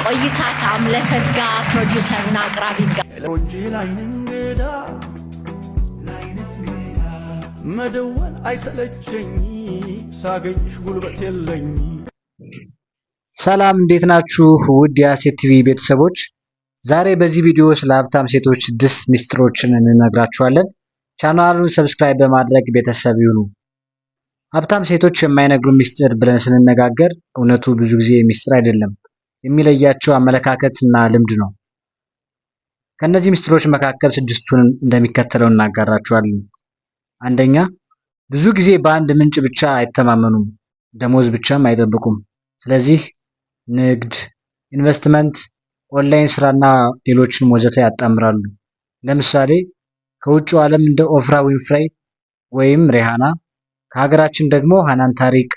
ቆይታ ከአምለሰት ጋር ፕሮዲውሰርና አቅራቢ ጋር መደወል አይሰለቸኝ ሳገኝሽ ጉልበት የለኝ። ሰላም እንዴት ናችሁ? ውድ የሀሴት ቲቪ ቤተሰቦች፣ ዛሬ በዚህ ቪዲዮ ስለ ሀብታም ሴቶች 6 ሚስጥሮችን እንነግራችኋለን። ቻናሉን ሰብስክራይብ በማድረግ ቤተሰብ ይሁኑ። ሀብታም ሴቶች የማይነግሩ ሚስጥር ብለን ስንነጋገር እውነቱ ብዙ ጊዜ ሚስጥር አይደለም፣ የሚለያቸው አመለካከት እና ልምድ ነው። ከነዚህ ሚስጥሮች መካከል 6ቱን እንደሚከተለው እናጋራችኋለን። አንደኛ፣ ብዙ ጊዜ በአንድ ምንጭ ብቻ አይተማመኑም፣ ደሞዝ ብቻም አይጠብቁም። ስለዚህ ንግድ፣ ኢንቨስትመንት፣ ኦንላይን ስራና ሌሎችን ወዘተ ያጣምራሉ። ለምሳሌ ከውጭው ዓለም እንደ ኦፍራ ዊንፍሬይ ወይም ሪሃና፣ ከሀገራችን ደግሞ ሃናን ታሪቅ፣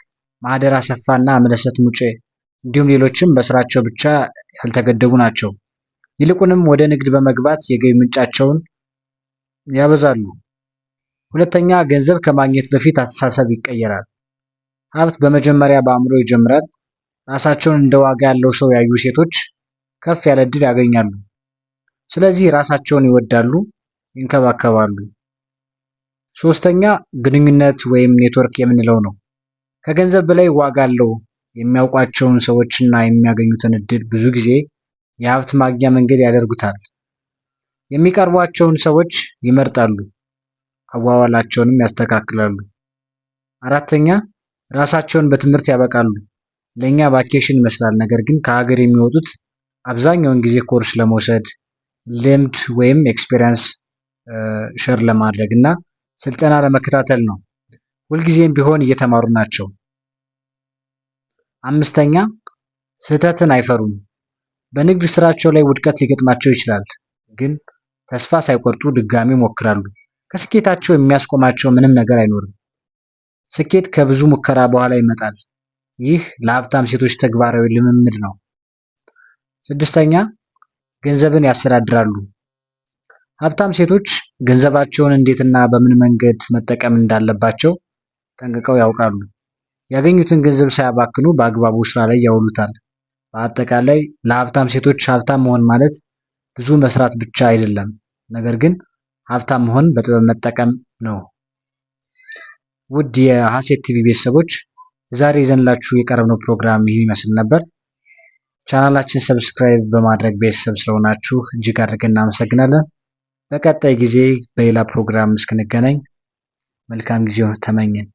ማህደር አሰፋ እና አምለሰት ሙጬ እንዲሁም ሌሎችም በስራቸው ብቻ ያልተገደቡ ናቸው። ይልቁንም ወደ ንግድ በመግባት የገቢ ምንጫቸውን ያበዛሉ። ሁለተኛ፣ ገንዘብ ከማግኘት በፊት አስተሳሰብ ይቀየራል። ሀብት በመጀመሪያ በአእምሮ ይጀምራል። ራሳቸውን እንደ ዋጋ ያለው ሰው ያዩ ሴቶች ከፍ ያለ እድል ያገኛሉ። ስለዚህ ራሳቸውን ይወዳሉ፣ ይንከባከባሉ። ሶስተኛ፣ ግንኙነት ወይም ኔትወርክ የምንለው ነው። ከገንዘብ በላይ ዋጋ አለው። የሚያውቋቸውን ሰዎችና የሚያገኙትን እድል ብዙ ጊዜ የሀብት ማግኛ መንገድ ያደርጉታል። የሚቀርቧቸውን ሰዎች ይመርጣሉ፣ አዋዋላቸውንም ያስተካክላሉ። አራተኛ፣ ራሳቸውን በትምህርት ያበቃሉ። ለእኛ ቫኬሽን ይመስላል፣ ነገር ግን ከሀገር የሚወጡት አብዛኛውን ጊዜ ኮርስ ለመውሰድ፣ ልምድ ወይም ኤክስፔሪንስ ሸር ለማድረግ እና ስልጠና ለመከታተል ነው። ሁልጊዜም ቢሆን እየተማሩ ናቸው። አምስተኛ፣ ስህተትን አይፈሩም። በንግድ ስራቸው ላይ ውድቀት ሊገጥማቸው ይችላል፣ ግን ተስፋ ሳይቆርጡ ድጋሚ ይሞክራሉ። ከስኬታቸው የሚያስቆማቸው ምንም ነገር አይኖርም። ስኬት ከብዙ ሙከራ በኋላ ይመጣል። ይህ ለሀብታም ሴቶች ተግባራዊ ልምምድ ነው። ስድስተኛ፣ ገንዘብን ያስተዳድራሉ። ሀብታም ሴቶች ገንዘባቸውን እንዴትና በምን መንገድ መጠቀም እንዳለባቸው ጠንቅቀው ያውቃሉ። ያገኙትን ገንዘብ ሳያባክኑ በአግባቡ ስራ ላይ ያውሉታል። በአጠቃላይ ለሀብታም ሴቶች ሀብታም መሆን ማለት ብዙ መስራት ብቻ አይደለም፣ ነገር ግን ሀብታም መሆን በጥበብ መጠቀም ነው። ውድ የሀሴት ቲቪ ቤተሰቦች፣ ዛሬ ይዘንላችሁ የቀረብነው ፕሮግራም ይህን ይመስል ነበር። ቻናላችን ሰብስክራይብ በማድረግ ቤተሰብ ስለሆናችሁ እጅግ አድርገን እናመሰግናለን። በቀጣይ ጊዜ በሌላ ፕሮግራም እስክንገናኝ መልካም ጊዜ ተመኘን።